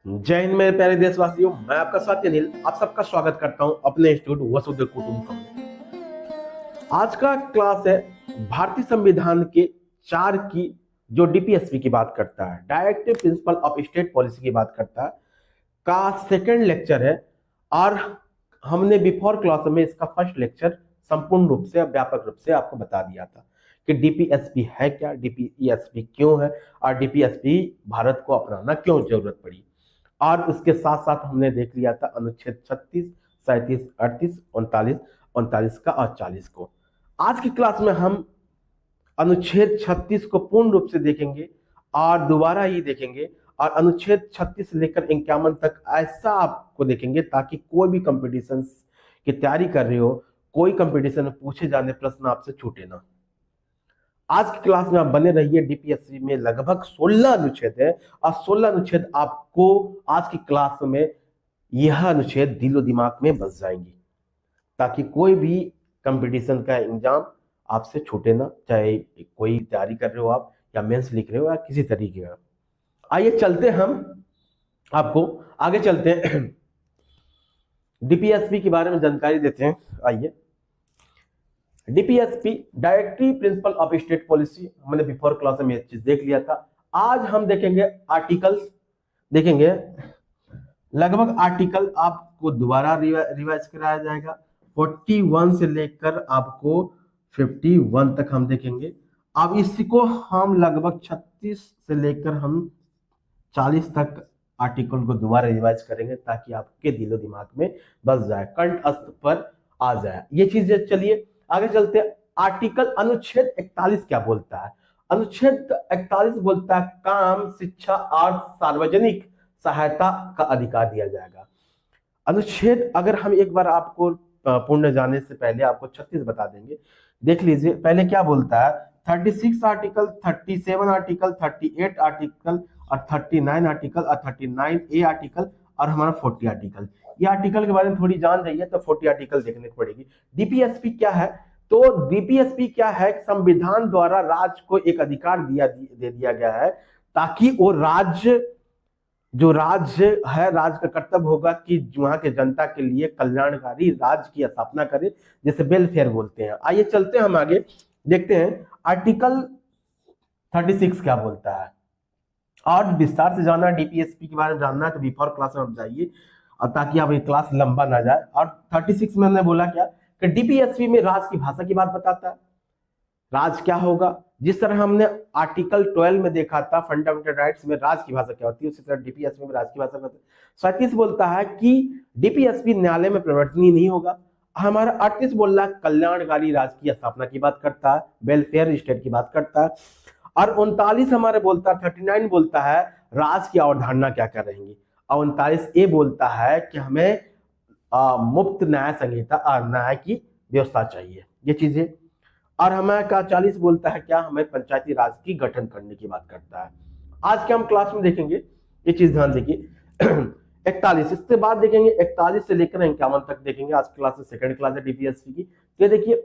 जय हिंद मेरे प्यारे देशवासियों। मैं आपका साथी अनिल आप सबका स्वागत करता हूं अपने इंस्टीट्यूट वसुधैव कुटुंबकम में। आज का क्लास है भारतीय संविधान के 4 की जो डीपीएसपी की बात करता है, directive principle of state policy की बात करता है, का सेकंड लेक्चर है। और हमने बिफोर क्लास में इसका फर्स्ट लेक्चर संपूर्ण रूप से व्यापक रूप से आपको बता दिया था कि डीपीएसपी है क्या, डीपीएसपी क्यों है और डीपीएसपी भारत को अपनाना क्यों जरूरत पड़ी। और उसके साथ साथ हमने देख लिया था अनुच्छेद 36, 37, 38, 39, 39 का और 40 को। आज की क्लास में हम अनुच्छेद 36 को पूर्ण रूप से देखेंगे और दोबारा ही देखेंगे, और अनुच्छेद 36 से लेकर 51 तक ऐसा आपको देखेंगे ताकि कोई भी कंपटीशन की तैयारी कर रहे हो, कोई कंपटीशन में पूछे जाने प्रश्न आपसे छूटे ना। आज की क्लास में आप बने रहिए। डीपीएससी में लगभग 16 अनुच्छेद है और 16 अनुच्छेद आपको आज की क्लास में यह अनुच्छेद दिलो दिमाग में बस जाएंगी ताकि कोई भी कंपटीशन का एग्जाम आपसे छूटे ना, चाहे कोई तैयारी कर रहे हो आप या मेंस लिख रहे हो या किसी तरीके का। आइए चलते हम आपको आगे चलते हैं, डीपीएसपी के बारे में जानकारी देते हैं। आइए, DPSP directive principle of state policy, हमने बिफोर क्लास में ये चीज देख लिया था। आज हम देखेंगे आर्टिकल्स, देखेंगे लगभग आर्टिकल आपको दोबारा रिवाइज कराया जाएगा। 41 से लेकर आपको 51 तक हम देखेंगे। अब इसको हम लगभग 36 से लेकर हम 40 तक आर्टिकल को दोबारा रिवाइज करेंगे ताकि आपके दिलो दिमाग में बस जाए, कंठस्थ पर आ जाए ये चीजें। चलिए आगे चलते हैं। आर्टिकल अनुच्छेद 41 क्या बोलता है? अनुच्छेद 41 बोलता है काम, शिक्षा और सार्वजनिक सहायता का अधिकार दिया जाएगा। अनुच्छेद अगर हम एक बार आपको पूर्ण जाने से पहले आपको 36 बता देंगे। देख लीजिए पहले क्या बोलता है। 36 आर्टिकल, 37 आर्टिकल, 38 आर्टिकल और 39 आर्टिकल और 39A आर्टिकल और हमारा 40 आर्टिकल। ये आर्टिकल के बारे में थोड़ी जान जाइए तो 40 आर्टिकल देखने को पड़ेगी। डीपीएसपी क्या है? तो डीपीएसपी क्या है? संविधान द्वारा राज्य को एक अधिकार दे दिया गया है ताकि वो राज्य, जो राज्य है, राज्य का कर्तव्य होगा कि वहां के जनता के लिए कल्याणकारी राज्य की स्थापना करे, जैसे वेलफेयर बोलते हैं। आइए चलते हैं हम आगे, देखते हैं आर्टिकल 36 क्या बोलता है। और विस्तार से जानना डीपीएसपी के बारे में जानना है तो बिफोर क्लास में आप जाइए और ताकि आप ये क्लास लंबा ना जाए। और 36 में हमने बोला क्या कि डीपीएसपी में राज्य की भाषा की बात बताता है। राज क्या होगा? जिस तरह हमने आर्टिकल 12 में देखा था फंडामेंटल राइट्स में राज की भाषा क्या होती है, उसी तरह डीपीएसपी में राज की भाषा होती है। 37 बोलता है कि डीपीएसपी न्यायालय में परिवर्तनीय नहीं होगा। हमारा 38 बोल रहा है कल्याणकारी राज की स्थापना की बात करता है, वेलफेयर स्टेट की बात करता है। और 39 हमारे बोलता है, 39 बोलता है राज की अवधारणा क्या क्या रहेंगी। और 39A बोलता है कि हमें मुक्त न्याय संहिता और न्याय की व्यवस्था चाहिए, ये चीजें। और हमें का 40 बोलता है क्या, हमें पंचायती राज की गठन करने की बात करता है। आज के हम क्लास में देखेंगे, ये चीज ध्यान देखिए। 41 इसके बाद देखेंगे, 41 से लेकर 51 तक देखेंगे। आज क्लास में सेकंड क्लास है डीपीएसपी की। ये देखिए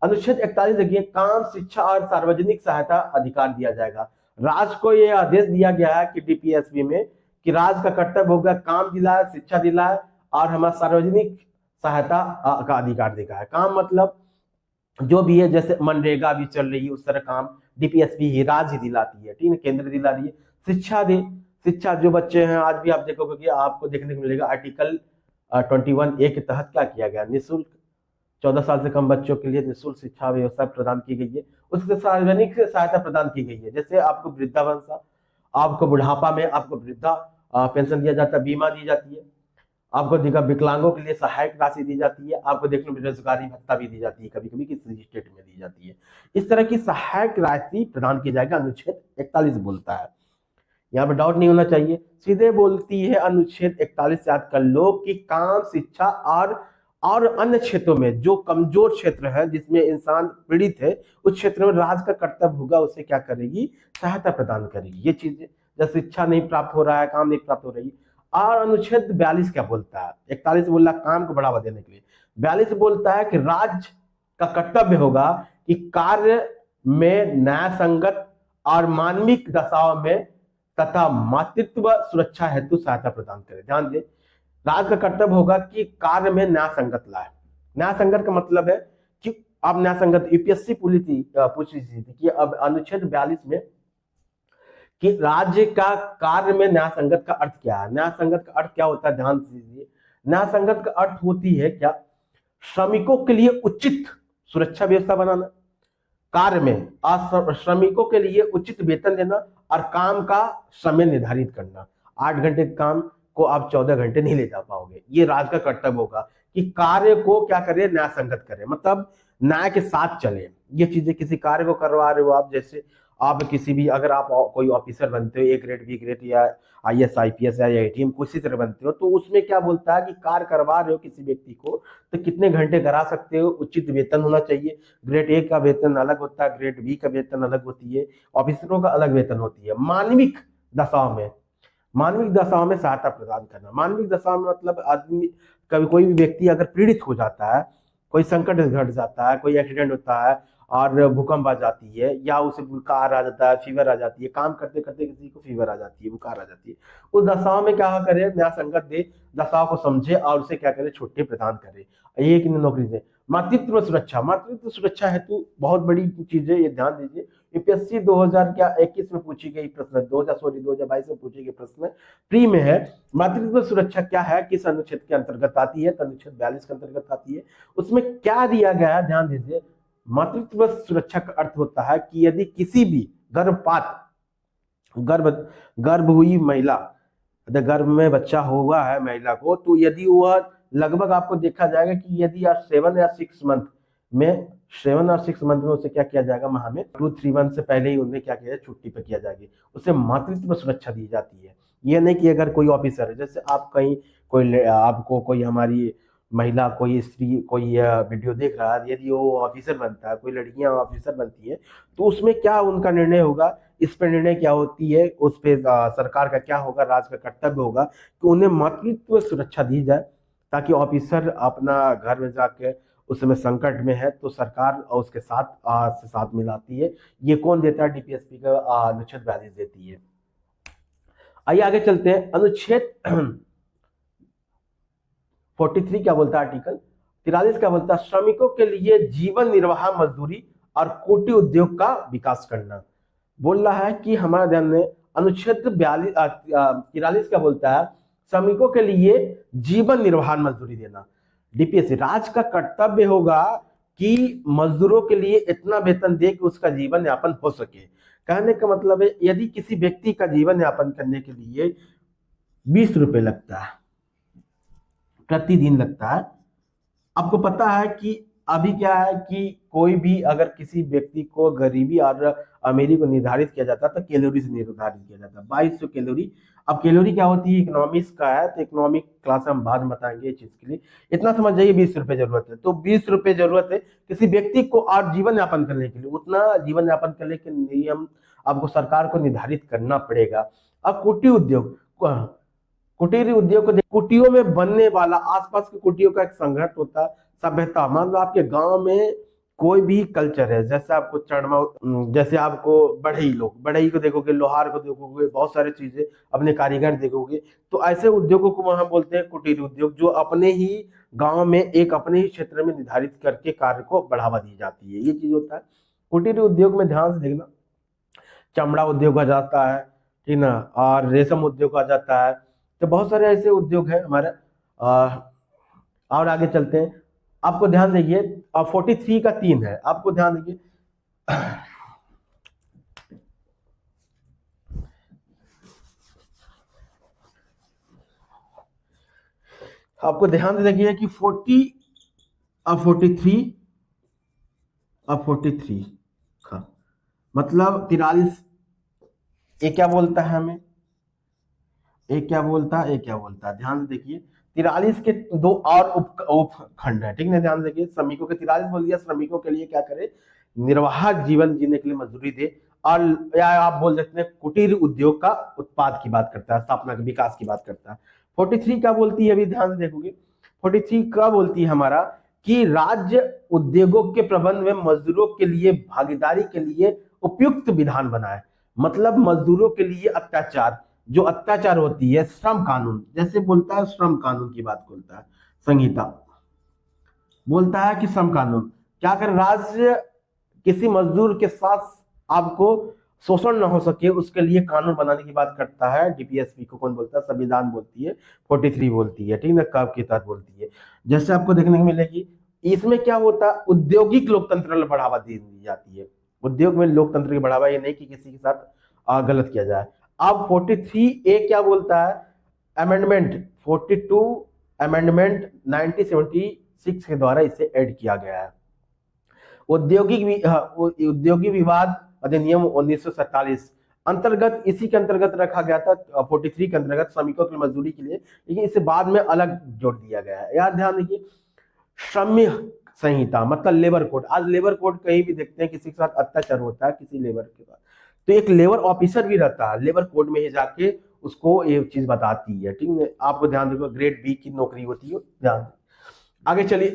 अनुच्छेद 41 देखिए, काम, शिक्षा और सार्वजनिक सहायता अधिकार दिया जाएगा। राज को यह आदेश दिया गया है कि डीपीएसपी में कि राज का कर्तव्य होगा काम दिलाए, शिक्षा दिलाए और हमारा सार्वजनिक सहायता का अधिकार देगा है। काम मतलब जो भी है, जैसे मनरेगा भी चल रही है उस तरह काम डीपीएसपी ही राज्य दिलाती है, ठीक है, केंद्र दिला रही है। शिक्षा दे, शिक्षा जो बच्चे हैं आज भी आप देखोगे कि आपको देखने को मिलेगा आर्टिकल 21A के तहत क्या किया गया, निःशुल्क 14 साल से कम बच्चों के लिए निःशुल्क शिक्षा व्यवस्था प्रदान की गई है। उससे सार्वजनिक सहायता प्रदान की गई है, जैसे आपको वृद्धावस्था, आपको बुढ़ापा में आपको वृद्धा पेंशन दिया जाता है, बीमा दी जाती है, आपको देखा विकलांगों के लिए सहायक राशि दी जाती है, आपको देखने में बेरोजगारी भत्ता भी दी जाती है, कभी कभी किसी स्टेट में दी जाती है। इस तरह की सहायक राशि प्रदान की जाएगा, अनुच्छेद 41 बोलता है। यहाँ पे डाउट नहीं होना चाहिए, सीधे बोलती है अनुच्छेद 41 याद कर लो कि काम, शिक्षा और अन्य क्षेत्रों में जो कमजोर क्षेत्र है जिसमें इंसान पीड़ित है, उस क्षेत्र में राज्य का कर्तव्य होगा उसे क्या करेगी, सहायता प्रदान करेगी। ये चीजें जब शिक्षा नहीं प्राप्त हो रहा है, काम नहीं प्राप्त हो रही। और अनुच्छेद 42 क्या बोलता है? 41 बोल रहा काम को बढ़ावा देने के लिए, 42 बोलता है कि राज्य का कर्तव्य होगा कि कार्य में न्याय संगत और मानविक दशाओं में तथा मातृत्व सुरक्षा हेतु सहायता प्रदान करे। ध्यान दें, राज्य का कर्तव्य होगा कि कार्य में न्याय संगत लाए। न्याय संगत का मतलब है कि अब न्याय संगत यूपीएससी पूछ रही थी कि अब अनुच्छेद 42 में कि राज्य का कार्य में न्याय संगत का अर्थ क्या है। न्याय संगत का अर्थ क्या होता है, ध्यान से दीजिए। न्याय संगत का अर्थ होती है क्या, श्रमिकों के लिए उचित सुरक्षा व्यवस्था बनाना, कार्य में श्रमिकों के लिए उचित वेतन देना और काम का समय निर्धारित करना। 8 घंटे काम को आप 14 घंटे नहीं ले जा पाओगे। ये राज्य का कर्तव्य होगा कि कार्य को क्या करे, न्याय संगत करे, मतलब न्याय के साथ चले। ये चीजें किसी कार्य को करवा रहे हो आप, जैसे आप किसी भी, अगर आप कोई ऑफिसर बनते हो, ए ग्रेड बी ग्रेड या आईएएस आईपीएस या एटीएम किसी तरह बनते हो, तो उसमें क्या बोलता है कि कार्य करवा रहे हो किसी व्यक्ति को तो कितने घंटे करा सकते हो, उचित वेतन होना चाहिए। ग्रेड ए का वेतन अलग होता है, ग्रेड बी का वेतन अलग होती है, ऑफिसरों का अलग वेतन होती है। मानविक दशाओं में सहायता प्रदान करना। मानविक दशा में मतलब आदमी, कभी कोई भी व्यक्ति अगर पीड़ित हो जाता है, कोई संकट घट जाता है, कोई एक्सीडेंट होता है और भूकंप आ जाती है, या उसे बुखार आ जाता है, फीवर आ जाती है, काम करते करते किसी को फीवर आ जाती है, बुखार आ जाती है, उस दशाओं में क्या करे, न्याय संगत दे, दशाओं को समझे और उसे क्या करे, छुट्टी प्रदान करे। एक नौकरी दे। मातृत्व सुरक्षा, मातृत्व सुरक्षा हेतु बहुत बड़ी चीज है, ये ध्यान दीजिए। यूपीएससी 2021 में पूछी गई प्रश्न, 2022 में पूछे गए प्रश्न प्री में है। मातृत्व सुरक्षा क्या है, किस अनुच्छेद के अंतर्गत आती है, अनुच्छेद 42 के अंतर्गत आती है। उसमें क्या दिया गया है, ध्यान दीजिए। मातृत्व सुरक्षा का अर्थ होता है कि यदि किसी भी गर्भ हुई महिला, गर्भ में बच्चा हुआ है महिला को, तो यदि वह लगभग आपको देखा जाएगा कि यदि आप 7 या 6 मंथ में उसे क्या किया जाएगा, माह में 2-3 मंथ से पहले ही उन्हें क्या किया, छुट्टी पे किया जाएगी, उसे मातृत्व सुरक्षा दी जाती है। यह नहीं कि अगर कोई ऑफिसर है, जैसे आप कहीं आपको कोई हमारी महिला, कोई स्त्री कोई वीडियो देख रहा है, यदि वो ऑफिसर बनता है, कोई लड़कियां ऑफिसर बनती है, तो उसमें क्या उनका निर्णय होगा, इस पर निर्णय क्या होती है, उस पर सरकार का क्या होगा, राज्य का कर्तव्य होगा कि उन्हें मातृत्व सुरक्षा दी जाए, ताकि ऑफिसर अपना घर में जाके उस समय संकट में है तो सरकार उसके साथ मिलाती है। ये कौन देता है, डीपीएसपी का अनुच्छेद 42 देती है। आइए आगे चलते हैं। अनुच्छेद 43 क्या बोलता है, आर्टिकल 43 क्या बोलता है, श्रमिकों के लिए जीवन निर्वाह मजदूरी और कुटीर उद्योग का विकास करना। बोल रहा है कि हमारा ध्यान में अनुच्छेद 43 क्या बोलता है, श्रमिकों के लिए जीवन निर्वाह मजदूरी देना। डीपीएससी राज्य का कर्तव्य होगा कि मजदूरों के लिए इतना वेतन दे कि उसका जीवन यापन हो सके। कहने का मतलब है, यदि किसी व्यक्ति का जीवन यापन करने के लिए 20 रुपए लगता है, प्रतिदिन लगता है। आपको पता है कि अभी क्या है कि कोई भी अगर किसी व्यक्ति को गरीबी और अमीरी को निर्धारित किया जाता है तो कैलोरी से निर्धारित किया जाता है, 2200 कैलोरी। अब कैलोरी क्या होती है, इकोनॉमिक्स का है, तो इकोनॉमिक क्लास हम बाद में बताएंगे इस चीज के लिए। इतना समझ जाइए, 20 रुपए जरूरत है, तो 20 रुपए जरूरत है किसी व्यक्ति को और जीवन यापन करने के लिए, उतना जीवन यापन करने के नियम आपको सरकार को निर्धारित करना पड़ेगा। अब कुटीर उद्योग को, कुटियों में बनने वाला, आसपास के कुटियों का एक संघर्ष होता है, सभ्यता। मान लो आपके गांव में कोई भी कल्चर है, जैसे आपको जैसे आपको बढ़ई को देखोगे, लोहार को देखोगे, बहुत सारी चीजें, अपने कारीगर देखोगे, तो ऐसे उद्योगों को हम बोलते हैं कुटीर उद्योग, जो अपने ही गांव में एक अपने ही क्षेत्र में निर्धारित करके कार्य को बढ़ावा दी जाती है, ये चीज होता है। कुटीर उद्योग में ध्यान से देखना, चमड़ा उद्योग आ जाता है, ठीक ना, और रेशम उद्योग आ जाता है, तो बहुत सारे ऐसे उद्योग हैं हमारे। और आगे चलते हैं, आपको ध्यान देखिए 43 का 3 है, आपको ध्यान देखिए, आपको ध्यान से देखिए कि 43 का मतलब 43, ये क्या बोलता है हमें, एक क्या बोलता है, ध्यान से देखिए। 43 के 2 और उपखंड है, ठीक है, ध्यान से देखिए। श्रमिकों के 43 बोल दिया, श्रमिकों के लिए क्या करे, निर्वाह जीवन जीने के लिए मजदूरी दे, और या आप बोल सकते हैं कुटीर उद्योग का उत्पाद की बात करता है, स्थापना के विकास की बात करता है। 43 क्या बोलती है, अभी ध्यान से देखोगे, 43 क्या बोलती है हमारा, कि राज्य उद्योगों के प्रबंध में मजदूरों के लिए भागीदारी के लिए उपयुक्त विधान बनाए। मतलब मजदूरों के लिए अत्याचार, जो अत्याचार होती है, श्रम कानून जैसे बोलता है, श्रम कानून की बात बोलता है संहिता, बोलता है कि श्रम कानून क्या कर, राज्य किसी मजदूर के साथ आपको शोषण न हो सके उसके लिए कानून बनाने की बात करता है। डीपीएसपी को कौन बोलता है? संविधान बोलती है, 43 बोलती है, ठीक ना, कब के तहत बोलती है। जैसे आपको देखने को मिलेगी, इसमें क्या होता है, औद्योगिक लोकतंत्र को बढ़ावा दी जाती है। उद्योग में लोकतंत्र की बढ़ावा, ये नहीं कि किसी के साथ गलत किया जाए। अब 43A क्या बोलता है, अमेंडमेंट 42 अमेंडमेंट 1976 के द्वारा इसे ऐड किया गया है। औद्योगिक विवाद अधिनियम 1947 अंतर्गत, इसी के अंतर्गत रखा गया था 43 के अंतर्गत श्रमिकों की मजदूरी के लिए, लेकिन इसे बाद में अलग जोड़ दिया गया है। याद ध्यान देखिए, श्रम संहिता मतलब लेबर कोड। आज लेबर कोड कहीं भी देखते हैं किसी के साथ अत्याचार होता है किसी लेबर के साथ, तो एक लेबर ऑफिसर भी रहता है, लेबर कोड में ही जाके उसको ये चीज बताती है, ठीक है। आपको ध्यान देखो, ग्रेड बी की नौकरी होती है, ध्यान। आगे चलिए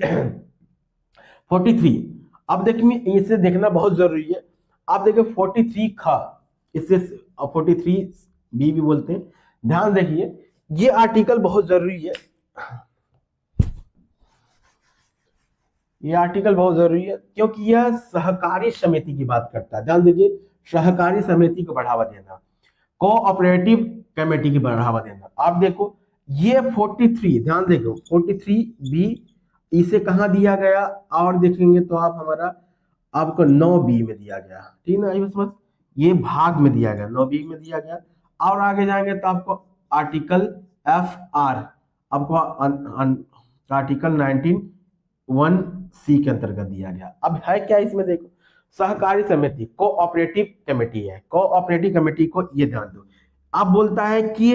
43। अब देखिए, इसे देखना बहुत जरूरी है। आप देखिए 43 खा, इससे 43B भी बोलते हैं। ध्यान देखिए, ये आर्टिकल बहुत जरूरी है, ये आर्टिकल बहुत जरूरी है क्योंकि यह सहकारी समिति की बात करता है। ध्यान दीजिए, सहकारी समिति को बढ़ावा देना, कोऑपरेटिव कमेटी की बढ़ावा देना। आप देखो ये 43, ध्यान देखो 43B, इसे कहां दिया गया, और देखेंगे तो आप हमारा आपको 9B में दिया गया, ठीक ना, ये समझ, ये भाग में दिया गया, 9B में दिया गया। और आगे जाएंगे तो आपको आर्टिकल FR, आपको आर्टिकल 19(1)C के अंतर्गत दिया गया। अब है क्या इसमें, देखो सहकारी समिति कोऑपरेटिव कमेटी है, कोऑपरेटिव कमेटी को ये ध्यान दो। अब बोलता है कि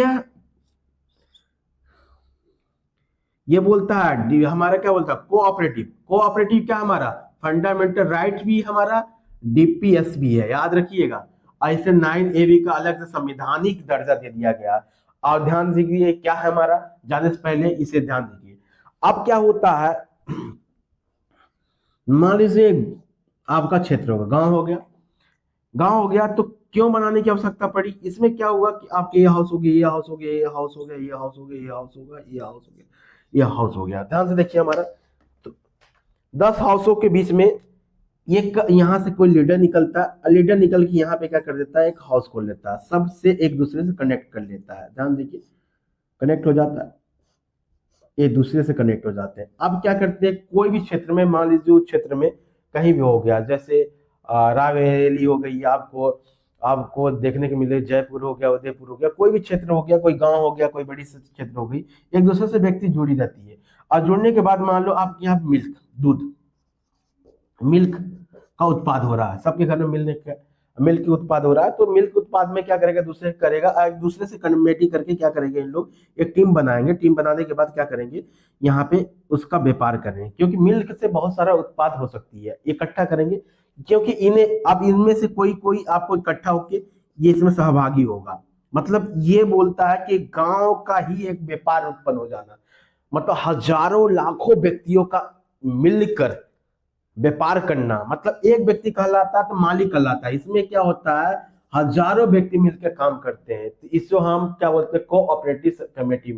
ये बोलता है हमारा, क्या बोलता है, कोऑपरेटिव, कोऑपरेटिव क्या हमारा फंडामेंटल राइट भी हमारा डीपीएस भी है, याद रखिएगा। ऐसे 9AB का अलग से संवैधानिक दर्जा दे दिया गया। और ध्यान दीजिए क्या है हमारा, जाने से पहले इसे ध्यान दीजिए। अब क्या होता है, मान लीजिए आपका क्षेत्र होगा, गांव हो गया, गांव हो गया, तो क्यों बनाने की आवश्यकता पड़ी, इसमें क्या हुआ कि आपके ये हाउस हो गया, ये हाउस हो गया, ये हाउस हो गया, ये हाउस हो गया, ये हाउस हो गया, ये हाउस हो गया, ये हाउस हो गया। ध्यान से देखिए हमारा, तो 10 हाउसों के बीच में एक यहां से कोई लीडर निकलता है, लीडर निकल के यहाँ पे क्या कर देता है, एक हाउस खोल लेता है, सबसे एक दूसरे से कनेक्ट कर लेता है। ध्यान देखिए, कनेक्ट हो जाता है, एक दूसरे से कनेक्ट हो जाते हैं। अब क्या करते हैं, कोई भी क्षेत्र में, मान लीजिए उस क्षेत्र में कहीं भी हो गया, जैसे रायबरेली हो गई, आपको आपको देखने को मिले, जयपुर हो गया, उदयपुर हो गया, कोई भी क्षेत्र हो गया, कोई गांव हो गया, कोई बड़ी क्षेत्र हो गई, एक दूसरे से व्यक्ति जुड़ी रहती है। और जुड़ने के बाद मान लो आपके यहाँ मिल्क, दूध, मिल्क का उत्पाद हो रहा है, सबके घर में मिल्क की उत्पाद हो रहा है, तो मिल्क उत्पाद में क्या करेगा, दूसरे करेगा, एक दूसरे से कमेटी करके क्या करेंगे इन लोग, एक टीम बनाएंगे, टीम बनाने के बाद क्या करेंगे, यहाँ पे उसका व्यापार करेंगे, क्योंकि मिल्क से बहुत सारा उत्पाद हो सकती है, इकट्ठा करेंगे, क्योंकि इन्हें अब इनमें से कोई कोई आपको इकट्ठा होके ये इसमें सहभागी होगा। मतलब ये बोलता है कि गांव का ही एक व्यापार उत्पन्न हो जाना, मतलब हजारों लाखों व्यक्तियों का मिलकर व्यापार करना, मतलब एक व्यक्ति कहलाता है तो मालिक कहलाता है। इसमें क्या होता है, हजारों व्यक्ति मिलकर काम करते हैं, तो इसको हम क्या बोलते हैं, कोऑपरेटिव कमेटी,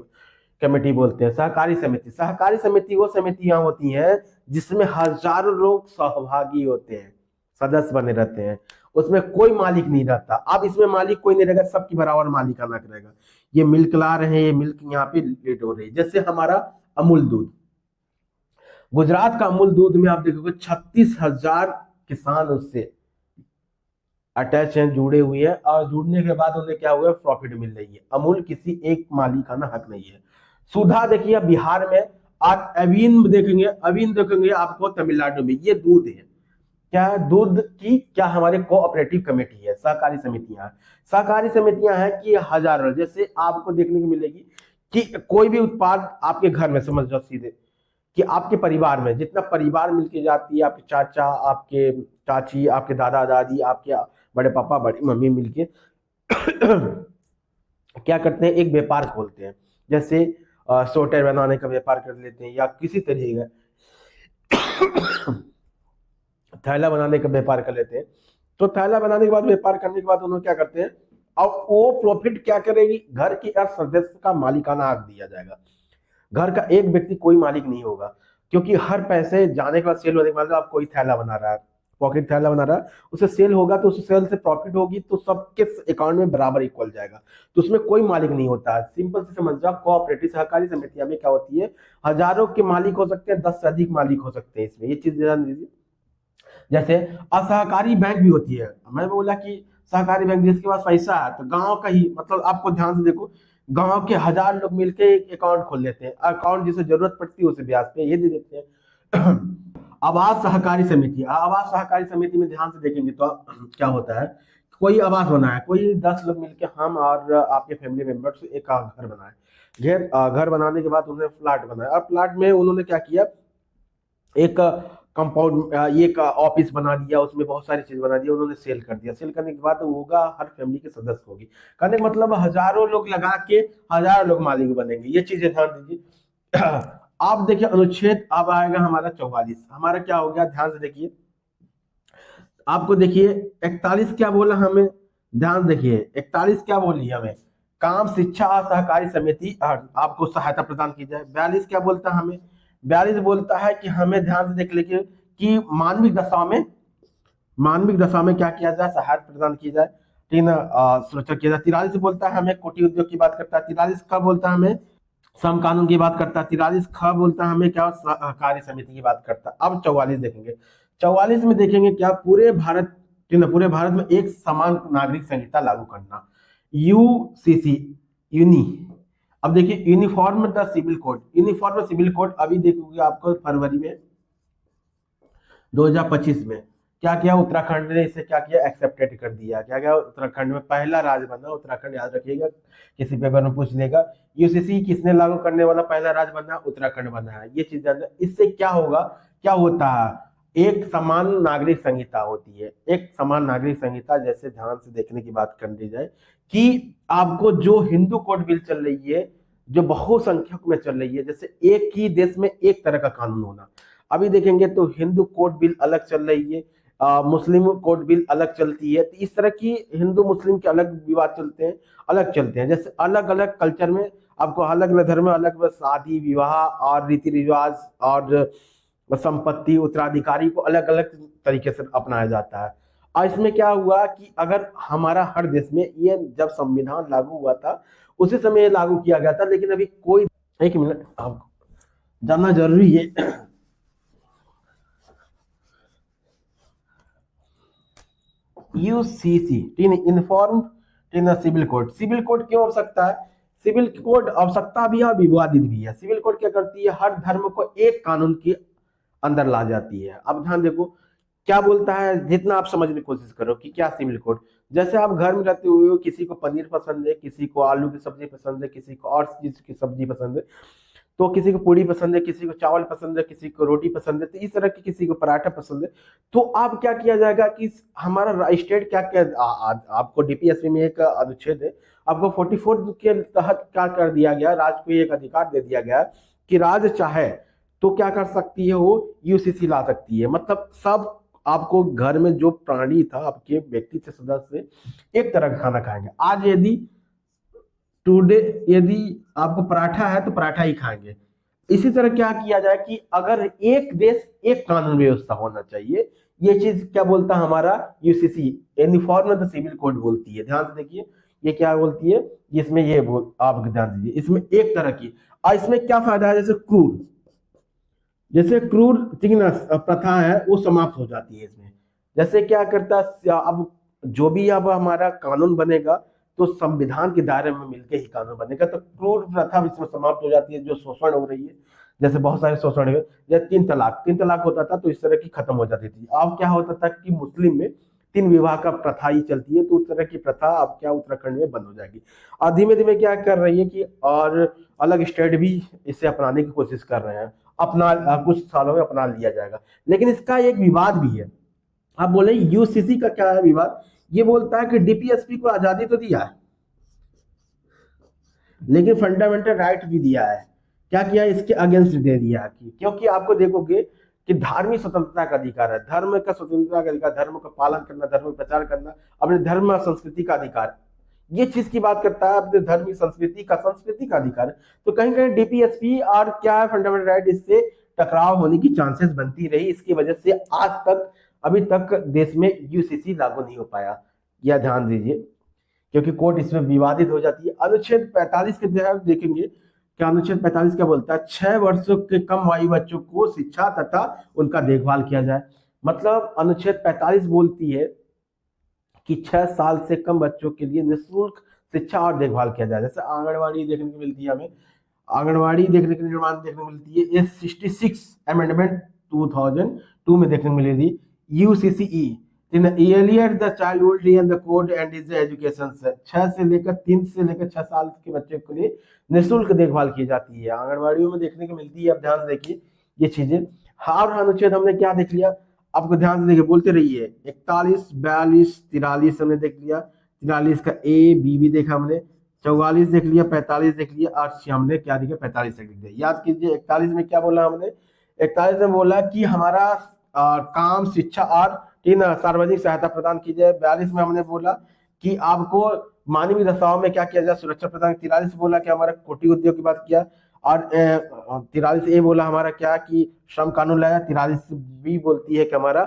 कमेटी बोलते हैं, सहकारी समिति। सहकारी समिति वो समितियां होती हैं जिसमें हजारों लोग सहभागी होते हैं, सदस्य बने रहते हैं, उसमें कोई मालिक नहीं रहता। अब इसमें मालिक कोई नहीं रहेगा, सबकी बराबर मालिकाना रहेगा। ये मिल्क ला रहे हैं, ये मिल्क यहाँ पे लेट हो रही है, जैसे हमारा अमूल दूध, गुजरात का अमूल दूध में आप देखोगे 36,000 किसान उससे अटैच हैं, जुड़े हुए हैं, और जुड़ने के बाद उन्हें क्या हुआ, प्रॉफिट मिल रही है। अमूल किसी एक मालिकाना हक नहीं है। सुधा देखिए बिहार में, आप अवीन देखेंगे, अवीन देखेंगे आपको तमिलनाडु में, ये दूध है, क्या दूध की क्या हमारे कोऑपरेटिव कमेटी है, सहकारी समितियां, सहकारी समितियां हैं कि हजारों, जैसे आपको देखने को मिलेगी कि कोई भी उत्पाद आपके घर में, समझ जाओ सीधे कि आपके परिवार में जितना परिवार मिलके जाती है, आपके चाचा, आपके चाची, आपके दादा दादी, आपके बड़े पापा, बड़ी मम्मी मिलके क्या करते हैं, एक व्यापार खोलते हैं, जैसे स्वेटर बनाने का व्यापार कर लेते हैं, या किसी तरीके का थैला बनाने का व्यापार कर लेते हैं। तो थैला बनाने के बाद, व्यापार करने के बाद उन्होंने क्या करते हैं, अब वो प्रॉफिट क्या करेगी, घर के हर सदस्य का मालिकाना हक दिया जाएगा। घर का एक व्यक्ति कोई मालिक नहीं होगा, क्योंकि हर पैसे जाने के बाद, सेल होने के बाद, आप कोई थैला बना रहा है, पॉकेट थैला बना रहा है, उसे सेल होगा तो उस सेल से प्रॉफिट होगी तो सबके अकाउंट में बराबर इक्वल जाएगा, तो उसमें कोई मालिक नहीं होता है। सिंपल से समझ जाओ, कोऑपरेटिव सहकारी समितियां में क्या होती है, हजारों के मालिक हो सकते हैं, 10 से अधिक मालिक हो सकते हैं इसमें, ये चीज ध्यान दीजिए। जैसे असहकारी बैंक भी होती है, मैं बोला कि सहकारी बैंक जिसके पास पैसा है, तो गांव का ही, मतलब आपको ध्यान से देखो, गांव के 1000 लोग मिलके एक अकाउंट खोल लेते हैं, अकाउंट जिसे जरूरत पड़ती है उसे ब्याज पे ये दे देते हैं। आवास सहकारी समिति, आवास सहकारी समिति में ध्यान से देखेंगे तो क्या होता है, कोई आवास बनाए, कोई 10 लोग मिलके, हम और आपके फैमिली मेंबर्स एक घर बनाए, घर बनाने के बाद उन्होंने फ्लैट बनाया, और फ्लैट में उन्होंने क्या किया, एक कंपाउंड, एक ऑफिस बना दिया, उसमें बहुत सारी चीज बना दिया, उन्होंने सेल कर दिया, सेल करने के बाद होगा हर फैमिली के सदस्य होगी, कहने का मतलब हजारों लोग लगा के हजारों लोग मालिक बनेंगे, ये चीजें ध्यान दीजिए। आप देखिए अनुच्छेद अब आएगा हमारा 44, हमारा क्या हो गया, ध्यान से देखिए, आपको देखिए 41 क्या बोला हमें, ध्यान देखिए 41 क्या बोली हमें, काम शिक्षा और सहकारी समिति आपको सहायता प्रदान की जाए। 42 क्या बोलता है हमें, 42 बोलता है कि हमें ध्यान से देख लीजिए कि मानविक दशा में क्या किया जाए, सहायता प्रदान की जाए, तीन सुरक्षा किया जाए। 43 बोलता है हमें कुटीर उद्योग की बात करता है। 43 का बोलता है हमें सम कानून की बात करता है। 43 ख बोलता है हमें क्या, सहकारी समिति की बात करता है। अब 44 देखेंगे, 44 में देखेंगे क्या, पूरे भारत में एक समान नागरिक संहिता लागू करना, यूसीसी, यूनी। अब देखिए uniform the civil code, uniform civil code अभी देखोगे आपको फरवरी में 2025 में क्या किया, उत्तराखंड ने इसे क्या किया, एक्सेप्टेड कर दिया। क्या क्या, उत्तराखंड में पहला राज्य बना उत्तराखंड, याद रखिएगा, किसी पेपर में पूछ लेगा, यूसीसी किसने लागू करने वाला पहला राज्य बना, उत्तराखंड बना है, ये चीज जानना। इससे क्या होगा, क्या होता है, एक समान नागरिक संहिता होती है, एक समान नागरिक संहिता। जैसे ध्यान से देखने की बात कर ली जाए कि आपको जो हिंदू कोड बिल चल रही है, जो बहुसंख्यक में चल रही है, जैसे एक ही देश में एक तरह का कानून होना, अभी देखेंगे तो हिंदू कोड बिल अलग चल रही है, मुस्लिम कोड बिल अलग चलती है, तो इस तरह की हिंदू मुस्लिम के अलग विवाद चलते हैं, अलग चलते हैं। जैसे अलग अलग कल्चर में आपको अलग अलग धर्म में अलग शादी विवाह और रीति रिवाज और संपत्ति उत्तराधिकारी को अलग अलग तरीके से अपनाया जाता है। और इसमें क्या हुआ कि अगर हमारा हर देश में ये जब संविधान लागू हुआ था उसी समय लागू किया गया था, लेकिन अभी कोई, एक मिनट आपको जानना जरूरी है, UCC uniform in civil code. Civil code क्यों आवश्यकता है, सिविल कोड आवश्यकता भी है और विवादित भी है। सिविल कोड क्या करती है, हर धर्म को एक कानून के अंदर ला जाती है। अब ध्यान देखो क्या बोलता है, जितना आप समझने की कोशिश करो कि क्या सिविल कोड। जैसे आप घर में रहते हुए हो, किसी को पनीर पसंद है, किसी को आलू की सब्जी पसंद है, किसी को और चीज की सब्जी पसंद है, तो किसी को पूड़ी पसंद है, किसी को चावल पसंद है, किसी को रोटी पसंद है, तो इस तरह की किसी को पराठा पसंद है। तो आप क्या किया जाएगा कि हमारा स्टेट क्या क्या आपको डीपीएसपी में एक अनुच्छेद है, आपको 44 के तहत क्या कर दिया गया, राज्य को एक अधिकार दे दिया गया कि राज्य चाहे तो क्या कर सकती है, वो यूसीसी ला सकती है। मतलब सब आपको घर में जो प्राणी था, आपके व्यक्ति से सदस्य एक तरह का खाना खाएंगे। आज यदि आपको पराठा है तो पराठा ही खाएंगे। इसी तरह क्या किया जाए कि अगर एक देश एक कानून व्यवस्था होना चाहिए, ये चीज क्या बोलता है हमारा यूसीसी, यूनिफॉर्म सिविल कोड बोलती है। ध्यान से देखिए ये क्या बोलती है, इसमें ये आप ध्यान दीजिए, इसमें एक तरह की, और इसमें क्या फायदा है, जैसे क्रूर प्रथा है वो समाप्त हो जाती है इसमें। जैसे क्या करता है, अब जो भी अब हमारा कानून बनेगा तो संविधान के दायरे में मिलकर ही कानून बनेगा, तो क्रूर प्रथा इसमें समाप्त हो जाती है, जो शोषण हो रही है, जैसे बहुत सारे शोषण हुए, जैसे 3 तलाक होता था तो इस तरह की खत्म हो जाती थी। अब क्या होता था कि मुस्लिम में 3 विवाह का प्रथा ही चलती है, तो उस तरह की प्रथा अब क्या उत्तराखंड में बंद हो जाएगी। और धीमे धीमे क्या कर रही है कि और अलग स्टेट भी इसे अपनाने की कोशिश कर रहे हैं, कुछ सालों में अपना लिया जाएगा। लेकिन इसका एक विवाद भी है। आप बोले यूसीसी का क्या है विवाद, ये बोलता है कि डीपीएसपी को आजादी तो दिया है लेकिन फंडामेंटल राइट भी दिया है, क्या किया, इसके अगेंस्ट दे दिया कि, क्योंकि आपको देखोगे कि धार्मिक स्वतंत्रता का अधिकार है, धर्म का स्वतंत्रता का अधिकार, धर्म का पालन करना, धर्म का प्रचार करना, अपने धर्म और संस्कृति का अधिकार, ये चीज की बात करता है, अपने धर्म की संस्कृति का अधिकार। तो कहीं कहीं डीपीएसपी और क्या है फंडामेंटल राइट, इससे टकराव होने की चांसेस बनती रही। इसकी वजह से आज तक अभी तक देश में यूसीसी लागू नहीं हो पाया, यह ध्यान दीजिए, क्योंकि कोर्ट इसमें विवादित हो जाती है। अनुच्छेद 45 के तहत देखेंगे कि अनुच्छेद 45 क्या बोलता है, 6 वर्षों के कम आयु बच्चों को शिक्षा तथा उनका देखभाल किया जाए। मतलब अनुच्छेद 45 बोलती है कि 6 साल से कम बच्चों के लिए निःशुल्क शिक्षा और देखभाल किया जाए। जैसे आंगनवाड़ी देखने को मिलती है, हमें आंगनवाड़ी देखने के निर्माण देखने को मिलती है, ये 66 अमेंडमेंट 2002 में देखने को मिलेगी। यूसीसीई इन earlier the childhood and the code and is education से 3 से लेकर 6 साल के बच्चे के लिए निःशुल्क देखभाल की जाती है, आंगनवाड़ियों में देखने को मिलती है। अब ध्यान से देखिए ये चीजें। हाँ, और अनुच्छेद हमने क्या देख लिया, आपको ध्यान से देखिए, बोलते रहिए। 41, 42, 43 हमने देख लिया, 43 का ए बी भी देखा हमने, 44 देख लिया, 45 देख लिया, और हमने क्या देखा, 45 देख लिया। याद कीजिए 41 में क्या बोला हमने, 41 में बोला कि हमारा काम, शिक्षा और 3 सार्वजनिक सहायता प्रदान की जाए। 42 में हमने बोला कि आपको मानवीय दशाओं में क्या किया जाए, सुरक्षा प्रदान। 43 बोला कि हमारा कुटीर उद्योग की बात किया, और 43 ए बोला हमारा क्या कि श्रम कानून लाया। 43 बी बोलती है कि हमारा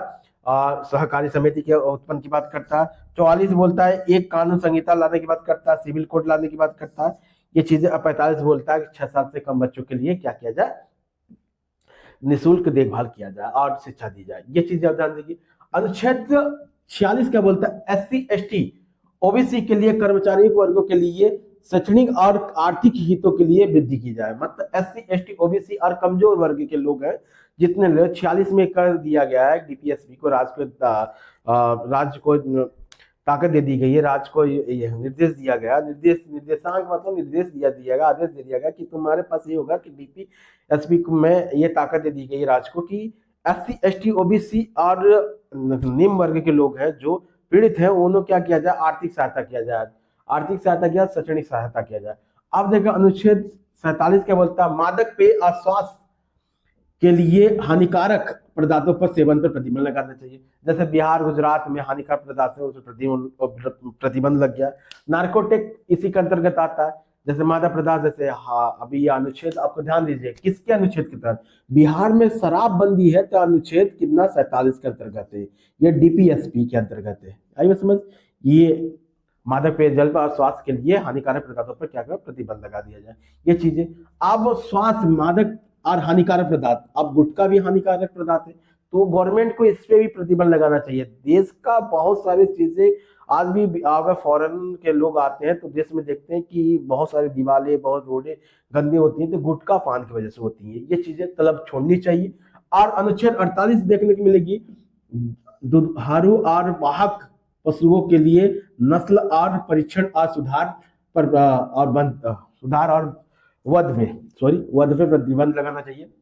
सहकारी समिति के उत्पन्न की बात करता है। 44 बोलता है एक कानून संहिता लाने की बात करता है, सिविल कोड लाने की बात करता है, ये चीजें। 45 बोलता है कि 6 साल से कम बच्चों के लिए क्या किया जाए, निःशुल्क देखभाल किया जाए और शिक्षा दी जाए, ये चीजें ध्यान दीजिए। अनुच्छेद 46 क्या बोलता है, एससी एसटी ओबीसी के लिए कर्मचारी वर्गों के लिए शैक्षणिक और आर्थिक हितों के लिए वृद्धि की जाए। मतलब एससी एसटी ओबीसी और कमजोर वर्ग के लोग हैं जितने लोग, 46 में कर दिया गया है डीपीएसपी को, राज्य को ताकत दे दी गई है, राज्य को निर्देश दिया गया, निर्देशांक मतलब निर्देश दिया गया, आदेश दे दिया गया कि तुम्हारे पास ये होगा कि डीपीएसपी में ये ताकत दे दी गई है राज्य को कि एससी एसटी ओबीसी और निम्न वर्ग के लोग हैं जो पीड़ित हैं, उन्हें क्या किया जाए, आर्थिक सहायता किया जाए, आर्थिक सहायता किया, शैक्षणिक सहायता किया जाए। अब देखो अनुच्छेद 47 क्या बोलता है, मादक पेय और स्वास्थ्य के लिए हानिकारक पदार्थों पर सेवन पर प्रतिबंध लगाना चाहिए। जैसे बिहार गुजरात में हानिकारक पदार्थ है उस पर प्रतिबंध लग गया। नार्कोटिक इसी के अंतर्गत आता है, जैसे मादक पदार्थ, जैसे हाँ अभी ये अनुच्छेद आपको ध्यान दीजिए किसके अनुच्छेद के तहत, बिहार में शराबबंदी है तो अनुच्छेद कितना 47 के अंतर्गत है, ये डीपीएसपी के अंतर्गत है। आइए समझ, ये मादक पेयजल और स्वास्थ्य के लिए हानिकारक पदार्थों पर क्या कर प्रतिबंध लगा दिया जाए, ये चीजें। अब स्वास्थ्य, मादक और हानिकारक पदार्थ, अब गुटखा भी हानिकारक पदार्थ है, तो गवर्नमेंट को इस पे भी प्रतिबंध लगाना चाहिए। देश का बहुत सारी चीजें आज भी, अगर फॉरेन के लोग आते हैं तो देश में देखते हैं कि बहुत सारी दीवारें, बहुत रोडें गंदी होती हैं, तो गुटखा पान की वजह से होती है, ये चीजें तलब छोड़नी चाहिए। और अनुच्छेद 48 देखने को मिलेगी, दुधारू और वाहक पशुओं के लिए नस्ल और परीक्षण और सुधार पर सुधार और वध पे प्रतिबंध लगाना चाहिए।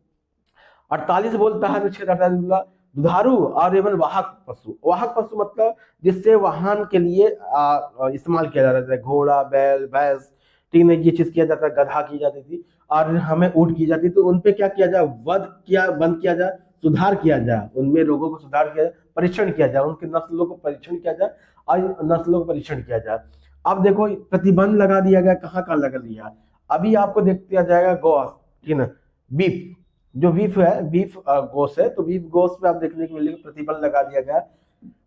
48 बोलता है अनुच्छेद 48 दुधारू और एवं वाहक पशु मतलब जिससे वाहन के लिए इस्तेमाल किया जाता है, घोड़ा, बैल, भैंस, ठीक है, ये चीज किया जाता है, गधा की जाती थी और हमें ऊंट की जाती, तो उनपे क्या किया जाए, बंद किया जाए, सुधार किया जाए, उनमें रोगों को सुधार किया जाए, परीक्षण किया जाए, उनकी नस्लों को परीक्षण किया जाए और नस्लों को परीक्षण किया जाए। अब देखो प्रतिबंध लगा दिया गया, कहाँ लगा दिया, अभी आपको देख दिया जाएगा गोस, ठीक है, बीफ, जो बीफ है, बीफ गोस है, तो बीफ गोस पे आप देखने को मिलेगा प्रतिबंध लगा दिया गया,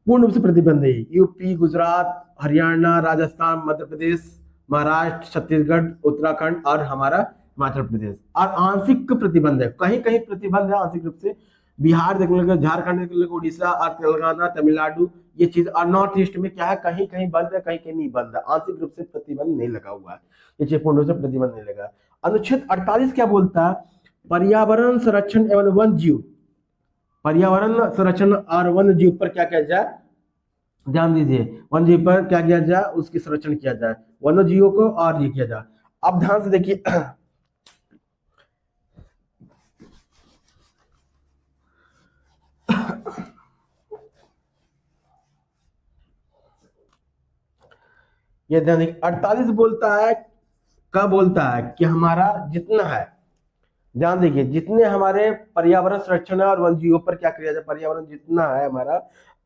पूर्ण रूप से प्रतिबंध है। यूपी, गुजरात, हरियाणा, राजस्थान, मध्य प्रदेश, महाराष्ट्र, छत्तीसगढ़, उत्तराखंड और हमारा हिमाचल प्रदेश। और आंशिक प्रतिबंध है, कहीं कहीं प्रतिबंध है आंशिक रूप से, बिहार देखने लगे, झारखंड देखने लगे, उड़ीसा और तेलंगाना, तमिलनाडु, ये चीज। और नॉर्थ ईस्ट में क्या है, कहीं कहीं बंद है, कहीं कहीं नहीं बंद है, आंशिक रूप से प्रतिबंध नहीं लगा हुआ है, ये चीज पूर्ण रूप से प्रतिबंध नहीं लगा। अनुच्छेद 48 क्या बोलता है, पर्यावरण संरक्षण एवं वन जीव, पर्यावरण संरक्षण और वन जीव पर क्या किया जाए, ध्यान दीजिए, वन जीव पर क्या किया जाए, उसकी संरक्षण किया जाए, वन्य जीवों को और ये किया जाए। अब ध्यान से देखिए ये ध्यान 48 बोलता है, क्या बोलता है कि हमारा जितना है, ध्यान देखिए, जितने हमारे पर्यावरण संरक्षण है और वन जीवों पर क्या किया जाए, पर्यावरण जितना है हमारा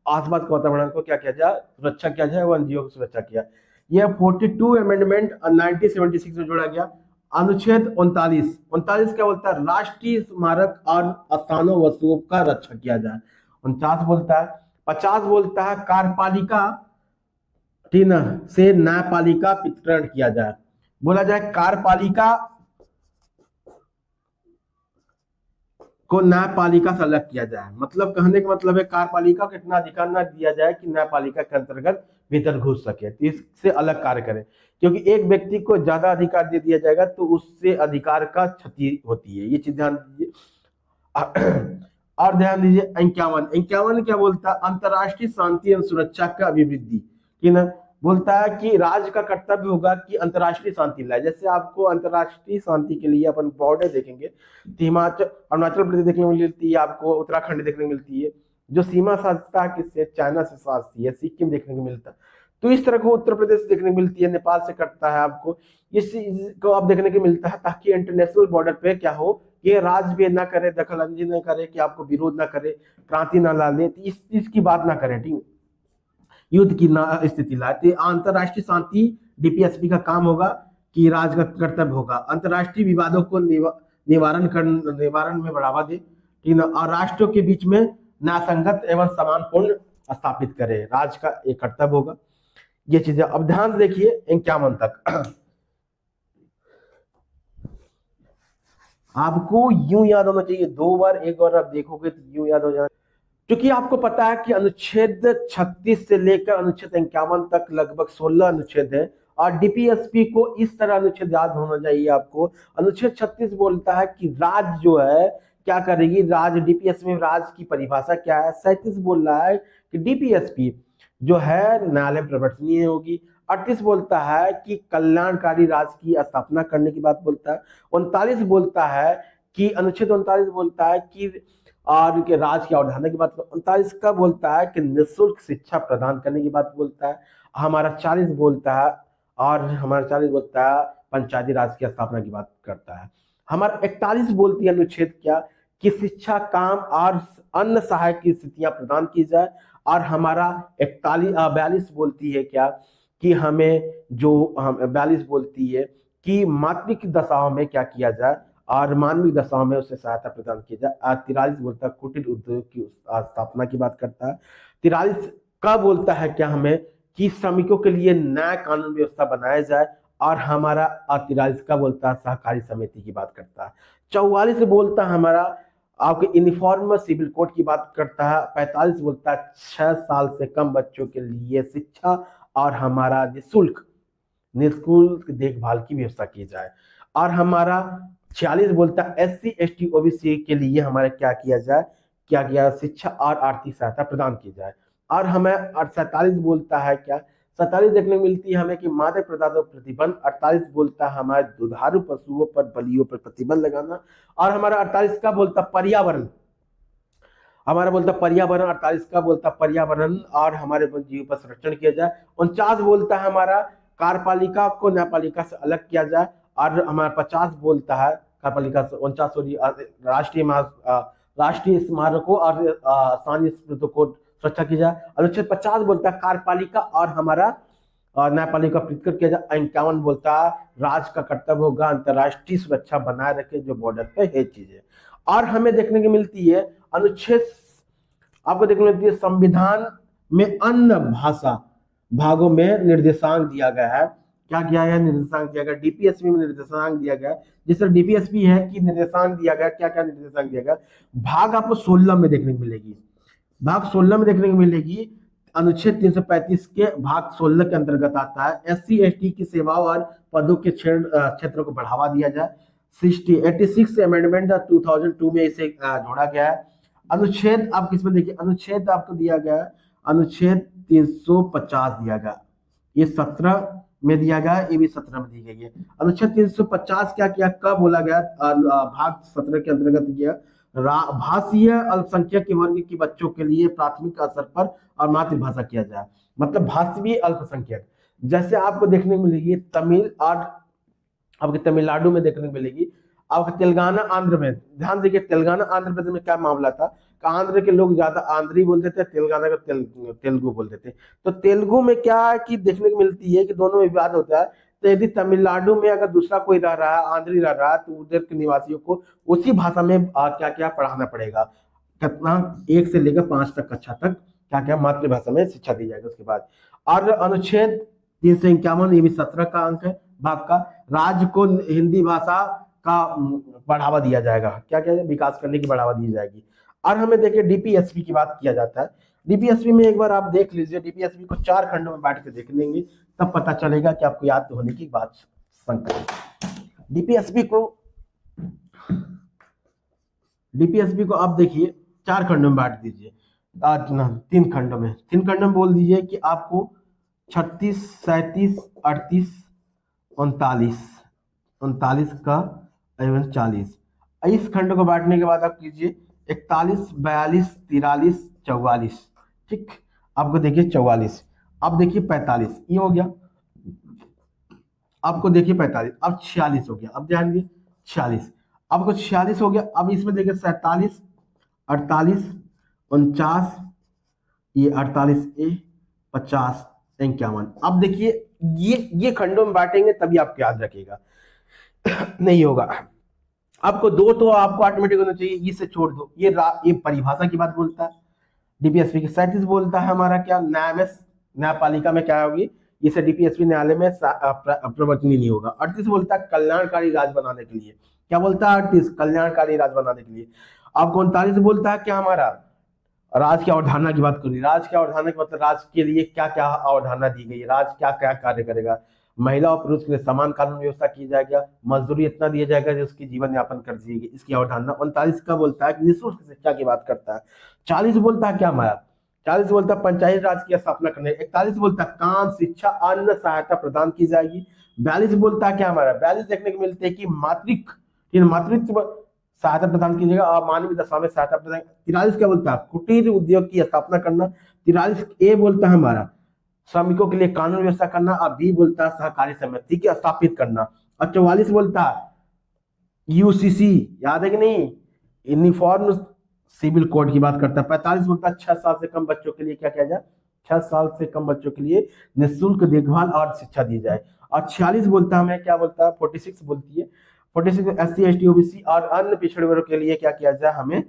आसपास का वातावरण को क्या किया जाए, सुरक्षा किया जाए, वन जीवों की सुरक्षा किया। यह 42 अमेंडमेंट 1976 में जोड़ा गया। अनुच्छेद 39 क्या बोलता है, राष्ट्रीय स्मारक और स्थानों वस्तुओं का रक्षा किया जाए। 49 बोलता है। 50 बोलता है कार्यपालिका ठीक ना से न्यायपालिका पृथक्करण किया जाए। बोला जाए कार्यपालिका को न्यायपालिका से अलग किया जाए, मतलब कहने का मतलब है कार्यपालिका को इतना अधिकार न दिया जाए कि न्यायपालिका के अंतर्गत भीतर घुस सके, तो इससे अलग कार्य करे, क्योंकि एक व्यक्ति को ज्यादा अधिकार दे दिया जाएगा तो उससे अधिकार का क्षति होती है, ये चीज ध्यान दीजिए। और ध्यान दीजिए 51 क्या बोलता है, अंतरराष्ट्रीय शांति एवं सुरक्षा का अभिवृद्धि, ठीक ना, बोलता है कि राज्य का कर्तव्य होगा कि अंतरराष्ट्रीय शांति लाए। जैसे आपको अंतरराष्ट्रीय शांति के लिए अपन बॉर्डर देखेंगे तो हिमाचल अरुणाचल प्रदेश देखने को मिलती है, आपको उत्तराखंड देखने को मिलती है, जो सीमा साधता है किससे, चाइना से साधती है, सिक्किम देखने को मिलता है। तो इस तरह को उत्तर प्रदेश देखने को मिलती है, नेपाल से कटता है, आपको इस चीज को आप देखने को मिलता है, ताकि इंटरनेशनल बॉर्डर पे क्या हो, ये राजभेद ना करे, दखल अंदाजी ना करे, कि आपको विरोध ना करे, क्रांति ना ला दे, तो इस चीज की बात ना करें, ठीक, युद्ध की ना स्थिति लाए। तो अंतरराष्ट्रीय शांति डीपीएसपी का काम होगा कि राज्य का कर्तव्य होगा अंतरराष्ट्रीय विवादों को निवारण में बढ़ावा दे, ठीक ना, और राष्ट्रों के बीच में न्यायसंगत एवं समानपूर्ण स्थापित करे, राज्य का एक कर्तव्य होगा। ये चीजें अब ध्यान से देखिए 51 तक। आपको यूं याद होना चाहिए, 2 बार एक बार आप देखोगे तो यूं याद हो जाना, क्योंकि आपको पता है कि अनुच्छेद 36 से लेकर अनुच्छेद 51 तक लगभग 16 अनुच्छेद है, और डीपीएसपी को इस तरह अनुच्छेद याद होना चाहिए आपको। अनुच्छेद 36 बोलता है कि राज्य जो है क्या करेगी, राज्य डीपीएसपी में राज्य की परिभाषा क्या है। 37 बोल रहा है कि डीपीएसपी जो है न्यायालय प्रवर्तनीय होगी। 38 बोलता है कि कल्याणकारी राज्य की स्थापना करने की बात बोलता है। 39 बोलता है कि अनुच्छेद 39 बोलता है कि और के राज की अवधारणा की बात, 39 का बोलता है कि निःशुल्क शिक्षा प्रदान करने की बात बोलता है। हमारा 40 बोलता है, और हमारा 40 बोलता है पंचायती राज की स्थापना की बात करता है। हमारा 41 बोलती है अनुच्छेद क्या, कि शिक्षा, काम और अन्य सहायक की स्थितियां प्रदान की जाए। और हमारा 42 बोलती है क्या, कि हमें जो 42 बोलती है कि मातृक दशाओं में क्या किया जाए, और मानविक दशाओं में उसे सहायता प्रदान की जाए। 43 बोलता है कुटीर उद्योग की स्थापना की बात करता है। 43 का बोलता है क्या हमें, कि श्रमिकों के लिए नया कानून व्यवस्था बनाया जाए। और हमारा 43 का बोलता है सहकारी समिति की बात करता है। 44 बोलता है हमारा आपके यूनिफॉर्म सिविल कोड की बात करता है। 45 बोलता है 6 साल से कम बच्चों के लिए शिक्षा और हमारा निःशुल्क देखभाल की व्यवस्था की जाए। और हमारा 46 बोलता है SC ST OBC के लिए हमारे क्या किया जाए, क्या किया, शिक्षा और आर्थिक सहायता प्रदान की जाए। और हमें 47 बोलता है क्या, 47 देखने को मिलती है हमें कि मादक पदार्थों पर प्रतिबंध। 48 बोलता है हमारे दुधारू पशुओं पर, बलियों पर प्रतिबंध लगाना। और हमारा 48 का बोलता पर्यावरण, हमारा बोलता पर्यावरण, 48 का बोलता पर्यावरण और हमारे जीव पर संरक्षण किया जाए। 49 बोलता है हमारा कार्यपालिका को न्यायपालिका से अलग किया जाए। और हमारा 50 बोलता है कार्यपालिका से 49 राष्ट्रीय स्मारकों और स्थानीय स्मृतियों को सुरक्षा की जाए। अनुच्छेद 50 बोलता है कार्यपालिका और हमारा न्यायपालिका पृथक किया जाए। 51 बोलता है राज्य का कर्तव्य होगा अंतरराष्ट्रीय सुरक्षा बनाए रखे जो बॉर्डर पे है चीजें। और हमें देखने को मिलती है अनुच्छेद, आपको देखने को मिलती है संविधान में अन्य भाषा भागों में निर्देशांक दिया गया है। क्या किया गया, निर्देशांक दिया गया। डीपीएसपी में निर्देशांक दिया गया, जिस तरह डीपीएसपी है कि निर्देशांक दिया गया, क्या क्या निर्देशांक दिया गया। भाग आपको 16 में देखने को मिलेगी, भाग 16 में देखने को मिलेगी। अनुच्छेद 335 के भाग 16 के अंतर्गत आता है SC ST की सेवाओं और पदों के क्षेत्र को बढ़ावा दिया जाए। 86 अमेंडमेंट 2002 में इसे जोड़ा गया है। अनुच्छेद आप किसमें देखिए, अनुच्छेद आपको दिया गया है, अनुच्छेद 350 दिया गया, ये 17 में दिया गया, ये भी 17 में दी गई है। अनुच्छेद 350 क्या किया, कब बोला गया, भाग 17 के अंतर्गत किया, भाषीय अल्पसंख्यक के वर्ग की बच्चों के लिए प्राथमिक स्तर पर और मातृभाषा किया जाए। मतलब भाषीय अल्पसंख्यक, जैसे आपको देखने को मिलेगी तमिल और आपके तमिलनाडु में देखने को मिलेगी, आपका तेलंगाना आंध्र में, ध्यान देखिए तेलंगाना आंध्र प्रदेश में क्या मामला था कि आंध्र के लोग ज्यादा आंध्री बोलते थे, तेलंगाना का तेलुगु बोलते थे। तो तेलुगु में क्या है कि देखने को मिलती है कि दोनों में विवाद होता है। तो यदि तमिलनाडु में अगर दूसरा कोई रह रहा है, आंध्री रह रहा है, तो उधर के निवासियों को उसी भाषा में क्या क्या पढ़ाना पड़ेगा, कितना 1 से लेकर 5 तक कक्षा तक क्या क्या मातृभाषा में शिक्षा दी जाएगी। उसके बाद और अनुच्छेद 351, ये भी 17 का अंक है भाग का, राज्य को हिंदी भाषा का बढ़ावा दिया जाएगा, क्या क्या विकास करने की बढ़ावा दी जाएगी। और हमें देखिए डीपीएसपी की बात किया जाता है। डीपीएसपी में एक बार आप देख लीजिए, डीपीएसपी को 4 खंडों में बांट के देख लेंगे, तब पता चलेगा कि आपको याद होने की बात संकट। डीपीएसपी को आप देखिए 4 खंडों में बांट दीजिए, 3 खंडों में, 3 खंडों में बोल दीजिए कि आपको 36, 37, 38, 39 का एवं 40। इस खंड को बांटने के बाद आप कीजिए 41, 42, 43, 44, ठीक। आपको देखिए 44, अब देखिए 45, ये हो गया। आपको देखिए 45, अब 46 हो गया। अब ध्यान दिए 46, आपको 46 हो गया। अब इसमें देखिए 47, 48, 49, ये 48 ए, 50, 51। अब देखिए ये खंडों में बांटेंगे तभी आपको याद रखेगा, नहीं होगा। आपको 2 तो आपको ऑटोमेटिक होना चाहिए, इसे छोड़ दो। ये परिभाषा की बात बोलता है डीपीएसपी की। 37 बोलता है हमारा क्या, न्यायपालिका में क्या होगी, इसे डीपीएसपी न्यायालय में प्रवर्तनीय नहीं होगा। 38 बोलता है कल्याणकारी राज बनाने के लिए, क्या बोलता है 38, कल्याणकारी राज बनाने के लिए। आपको 39 बोलता है क्या, हमारा राज की अवधारणा की बात करिए। राज की अवधारणा की मतलब राज के लिए क्या क्या अवधारणा दी गई है, राज क्या क्या कार्य करेगा। महिला और पुरुष के लिए समान कानून व्यवस्था की जाएगा, मजदूरी इतना दिया जाएगा जो उसकी जीवन यापन कर जाएगी, इसकी अवधारणा। 39 का बोलता है निःशुल्क शिक्षा की बात करता है। 40 बोलता है क्या हमारा, 40 बोलता है पंचायत राज की स्थापना करने। 41 बोलता है काम, शिक्षा, अन्न सहायता प्रदान की जाएगी। 42 बोलता है क्या हमारा, 42 देखने को मिलते हैं कि मातृत्व सहायता प्रदान कीजिएगा और मानवीय दशा में सहायता प्रदान। 43 क्या बोलता है, कुटीर उद्योग की स्थापना करना। 43 ए बोलता है हमारा श्रमिकों के लिए कानून व्यवस्था करना। और बी बोलता है सहकारी समिति की स्थापित करना। और 44 बोलता है यूसीसी, याद है कि नहीं, यूनिफॉर्म सिविल कोड की बात करता है। 45 बोलता है 6 साल से कम बच्चों के लिए क्या किया जाए, 6 साल से कम बच्चों के लिए निःशुल्क देखभाल और शिक्षा दी जाए। और 46 बोलता है हमें क्या बोलता है, 46 बोलती है 46 SC ST OBC और अन्य पिछड़े वर्ग के लिए क्या किया जाए, हमें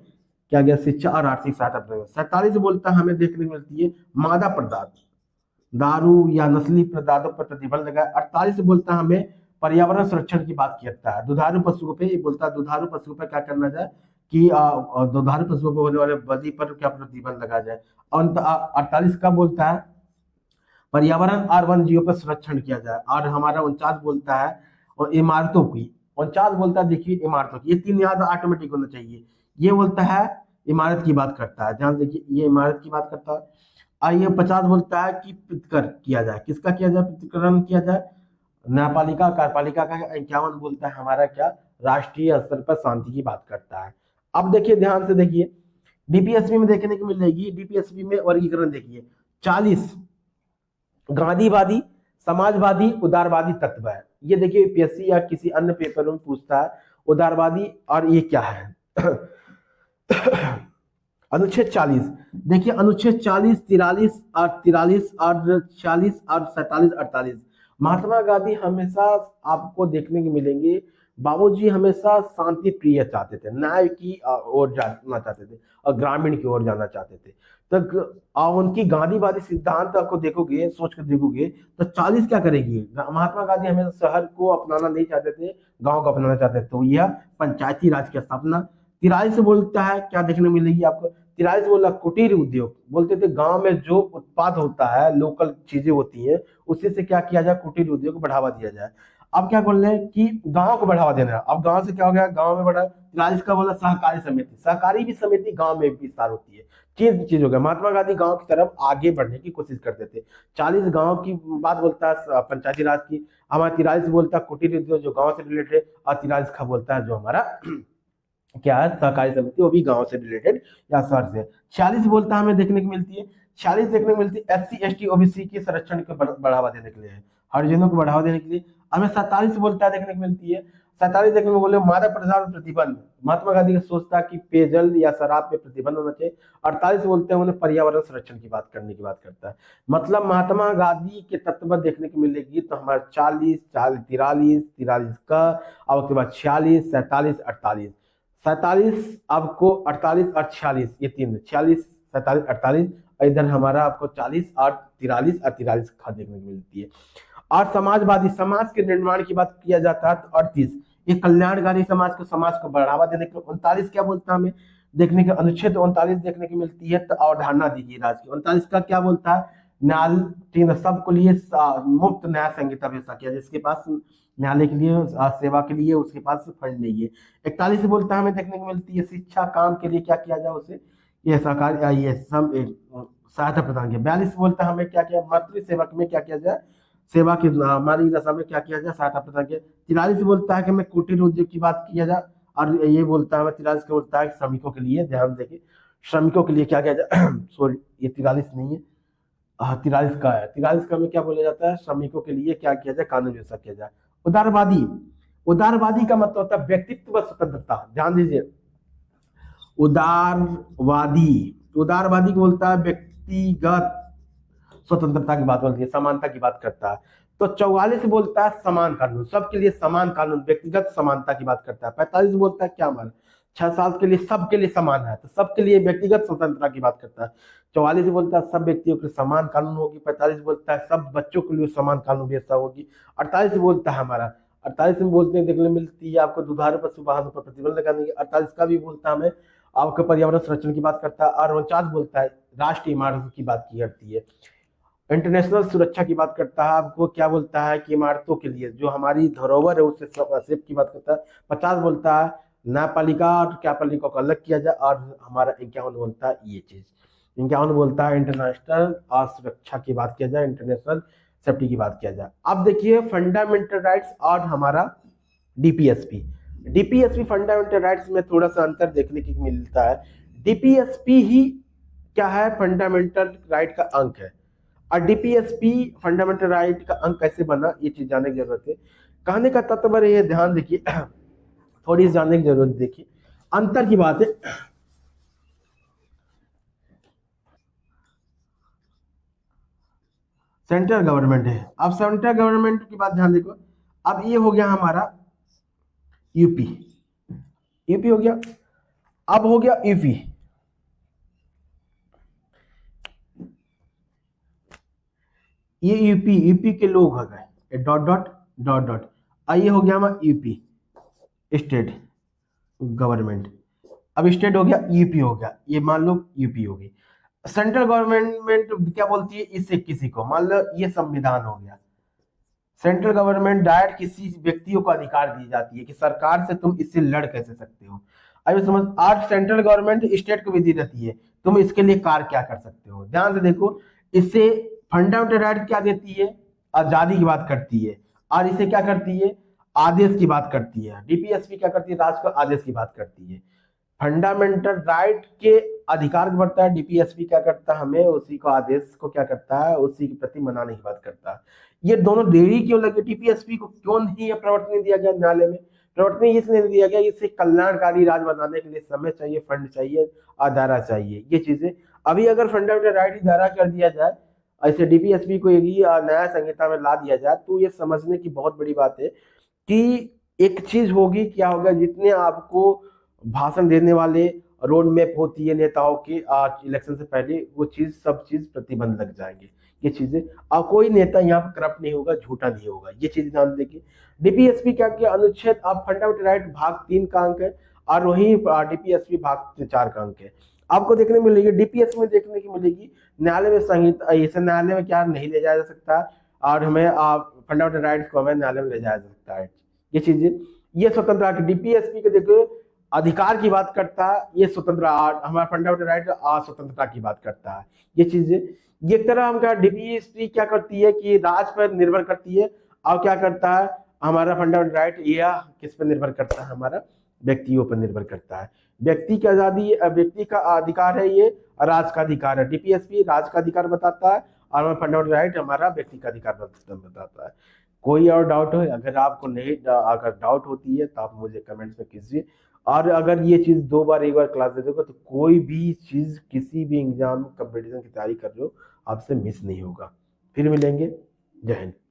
क्या गया, शिक्षा और आर्थिक सहायता प्रदान। 47 बोलता है हमें देखने को मिलती है मादा पदार्थ, दारू या नस्ली पदार्थों पर प्रतिबंध लगाए। 48 बोलता है हमें पर्यावरण संरक्षण की बात करता है। दुधारू पशुओं पे ये बोलता है दुधारू पशुओं पर क्या करना जाए कि दुधारू पशुओं पर होने वाले बलि पर क्या प्रतिबंध लगाया जाए। और 48 का बोलता है पर्यावरण और वन जीवों पर संरक्षण किया जाए। और हमारा 49 बोलता है और इमारतों की, 49 बोलता है देखिए इमारतों की, ये 3 याद ऑटोमेटिक होना चाहिए। ये बोलता है इमारत की बात करता है, ध्यान देखिए ये इमारत की बात करता है। आइए 50 बोलता है कि प्रतिकर किया जाए, किसका किया जाए, प्रतिकरण किया जाए, न्यायपालिका कार्यपालिका का। 51 बोलता है हमारा क्या, राष्ट्रीय स्तर पर शांति की बात करता है। अब देखिए ध्यान से देखिए डीपीएसपी में देखने को मिलेगी, डीपीएसपी में वर्गीकरण देखिए 40 गांधीवादी, समाजवादी, उदारवादी तत्व है। ये देखिए पीएससी या किसी अन्य पेपर में पूछता है उदारवादी, और ये क्या है अनुच्छेद 40 देखिए, अनुच्छेद 40, 43 और 40 और 47, 48। महात्मा गांधी हमेशा आपको देखने को मिलेंगे, बाबूजी हमेशा शांति प्रिय चाहते थे, न्याय की ओर जाना चाहते थे और ग्रामीण की ओर जाना चाहते थे। तो उनकी गांधीवादी सिद्धांत आपको देखोगे, सोच कर देखोगे तो 40 क्या करेगी, महात्मा गांधी हमेशा शहर को अपनाना नहीं चाहते थे, गांव को अपनाना चाहते थे, तो यह पंचायती राज की स्थापना। 43 बोलता है क्या देखने मिलेगी आपको, 43 बोला कुटीर उद्योग, बोलते थे गांव में जो उत्पाद होता है, लोकल चीजें होती हैं, उसी से क्या किया जाए, कुटीर उद्योग को बढ़ावा दिया जाए। अब क्या बोल रहे हैं कि गांव को बढ़ावा देना है। अब गांव से क्या हो गया, गांव में बढ़ा। 43 का बोला सहकारी समिति, सहकारी भी समिति गांव में विस्तार होती है। चीज हो गया, महात्मा गांधी गांव की तरफ आगे बढ़ने की कोशिश करते थे। 40 गांव की बात बोलता है पंचायती राज की। हमारा 43 बोलता है कुटीर उद्योग जो गांव से रिलेटेड, और 43 का बोलता है जो हमारा क्या है, सहकारी समिति, वो भी गांव से रिलेटेड या शहर से। 46 बोलता है हमें देखने को मिलती है, 46 देखने को मिलती है SC ST OBC के संरक्षण को बढ़ावा देने के लिए, हरिजनों को बढ़ावा देने के लिए। हमें 47 बोलता है देखने को मिलती है 47 देखने में बोले मादक पदार्थ प्रतिबंध, महात्मा गांधी का सोच था कि पेयजल या शराब पे प्रतिबंध होना चाहिए। 48 बोलते हैं उन्हें पर्यावरण संरक्षण की बात करने की बात करता है। मतलब महात्मा गांधी के तत्व देखने को मिलेगी तो हमारा 40 43 का, अब उसके बाद 46 47 48, 47 आपको 48 और 46 ये तीन, 46 47 48, इधर हमारा आपको 40 और 43 और 43 खाद देखने को मिलती है। और समाजवादी समाज के निर्माण की बात किया जाता है तो 38, ये कल्याणकारी समाज को बढ़ावा देने के। 39 क्या बोलता है हमें देखने के, अनुच्छेद 39 देखने की मिलती है तो अवधारणा दीजिए राज की। 39 का क्या बोलता है, न्याय तीन सबको लिए मुफ्त न्याय संहिता व्यवस्था किया, जिसके पास न्यायालय के लिए सेवा के लिए उसके पास फंड नहीं है। 41 बोलता है हमें देखने को मिलती है शिक्षा काम के लिए क्या किया जाए उसे, ये सरकार ये सब सहायता प्रदान किया। 42 बोलता है हमें क्या किया, मातृ सेवक में क्या किया जाए, सेवा की हमारी दशा में क्या किया जाए, सहायता प्रदान किया। 43 बोलता है कि हमें कुटीर उद्योग की बात किया जाए, और ये बोलता है 43 का बोलता है श्रमिकों के लिए, ध्यान देखिए श्रमिकों के लिए क्या किया जाए सॉरी ये 43 नहीं है, 43 का है। 43 का में क्या बोला जाता है, श्रमिकों के लिए क्या किया जाए, कानून व्यवस्था किया जाए। उदारवादी, उदारवादी का मतलब होता है व्यक्तित्व स्वतंत्रता, ध्यान दीजिए। उदारवादी, उदारवादी बोलता है व्यक्तिगत स्वतंत्रता की बात बोलती है, समानता की बात करता है। तो 44 बोलता है समान कानून, सबके लिए समान कानून, व्यक्तिगत समानता की बात करता है। 45 बोलता है क्या हमारा 6 साल के लिए सबके लिए समान है, तो सबके लिए व्यक्तिगत स्वतंत्रता की बात करता है। 44 बोलता है सब व्यक्तियों के लिए समान कानून होगी। 45 बोलता है सब बच्चों के लिए समान कानून व्यवस्था होगी। 48 बोलता है हमारा, 48 में बोलते हैं देखने मिलती है आपको दुधारू पशु वाहनों पर प्रतिबंध लगाने की। 48 का भी बोलता है हमें आपके पर्यावरण संरक्षण की बात करता है। और 49 बोलता है राष्ट्रीय इमारतों की बात की करती है, इंटरनेशनल सुरक्षा की बात करता है। आपको क्या बोलता है कि इमारतों के लिए जो हमारी धरोहर है उससे सेफ की बात करता है। 50 बोलता है न्यायपालिका और क्रियापालिका को अलग किया जाए। और हमारा 51 बोलता है ये चीज, 51 बोलता है इंटरनेशनल और सुरक्षा की बात किया जाए, इंटरनेशनल सेफ्टी की बात किया जाए। अब देखिए फंडामेंटल राइट्स और हमारा डीपीएसपी, डीपीएसपी फंडामेंटल राइट्स में थोड़ा सा अंतर देखने को मिलता है। डीपीएसपी ही क्या है, फंडामेंटल राइट का अंक है, और डीपीएसपी फंडामेंटल राइट का अंक कैसे बना ये चीज जानने की जरूरत है। कहने का तात्पर्य ये ध्यान देखिए थोड़ी जानने की जरूरत, देखिए अंतर की बात है। सेंट्रल गवर्नमेंट है, अब सेंट्रल गवर्नमेंट की बात ध्यान देखो। अब ये हो गया हमारा यूपी, यूपी हो गया, अब हो गया यूपी, ये यूपी, यूपी के लोग हो गए डॉट डॉट डॉट डॉट, ये हो गया हमारा यूपी स्टेट गवर्नमेंट। अब स्टेट हो गया, यूपी हो गया, ये मान लो यूपी होगी। सेंट्रल गवर्नमेंट क्या बोलती है, इससे किसी को, मान लो ये संविधान हो गया। सेंट्रल गवर्नमेंट डायरेक्ट किसी व्यक्तियों को अधिकार दी जाती है कि सरकार से तुम इससे लड़ कैसे सकते हो। अब समझ, आज सेंट्रल गवर्नमेंट स्टेट को भी दी रहती है तुम इसके लिए कार्य क्या कर सकते हो। ध्यान से देखो, इससे फंडामेंटल राइट क्या देती है, आजादी की बात करती है, और इसे क्या करती है, आदेश की बात करती है। डीपीएसपी क्या करती है, राष्ट्र को आदेश की बात करती है। फंडामेंटल राइट के अधिकार को बढ़ता है, डीपीएसपी क्या करता है, हमें उसी को आदेश को क्या करता है, उसी के प्रति मनाने की बात करता है। ये दोनों देरी क्यों लगी, टीपीएसपी को क्यों नहीं ये प्रवर्तन दिया गया न्यायालय में, प्रवर्तन इसलिए दिया गया, इसे कल्याणकारी राज बनाने के लिए समय चाहिए, फंड चाहिए, आधारा चाहिए, ये चीजें। अभी अगर फंडामेंटल राइट ही धारा कर दिया जाए, ऐसे डीपीएसपी को एक ही नया संहिता में ला दिया जाए, तो ये समझने की बहुत बड़ी बात है कि एक चीज होगी, क्या होगा, जितने आपको भाषण देने वाले रोड मैप होती है नेताओं की इलेक्शन से पहले, वो चीज सब चीज प्रतिबंध लग जाएंगे, ये चीजें। और कोई नेता यहाँ पर करप्ट नहीं होगा, झूठा नहीं होगा, ये चीज ध्यान देखिए। डीपीएसपी क्या किया, अनुच्छेद आप फंडामेंटल राइट भाग 3 का अंक है, और वही डीपीएसपी भाग 4 का अंक है। आपको देखने को मिलेगी, डीपीएस में देखने की मिलेगी न्यायालय में संहिता, ऐसे न्यायालय में क्या नहीं ले जाया जा सकता, और हमें फंडामेंटल राइट्स को हमें न्यायालय में ले जाया जा सकता है, ये चीजें। ये स्वतंत्र डीपीएसपी के देखो अधिकार की बात करता है, ये स्वतंत्र हमारा फंडामेंटल राइट स्वतंत्रता की बात करता है, ये चीजें। ये तरह हम क्या डीपीएसपी क्या करती है कि राज्य पर निर्भर करती है, और क्या करता है हमारा फंडामेंटल राइट ये किस पर निर्भर करता है, हमारा व्यक्तियों पर निर्भर करता है। व्यक्ति की आजादी, व्यक्ति का अधिकार है ये, राज्य का अधिकार है। डीपीएसपी राज्य का अधिकार बताता है, और हमारा फंडामेंटल राइट हमारा व्यक्ति का अधिकार बताता है। कोई और डाउट है, अगर आपको नहीं, अगर डाउट होती है तो आप मुझे कमेंट्स में कीजिए। और अगर ये चीज़ 2 बार 1 बार क्लास दे दोगे तो कोई भी चीज़ किसी भी एग्जाम कंपटीशन की तैयारी कर रहे हो आपसे मिस नहीं होगा। फिर मिलेंगे। जय हिंद।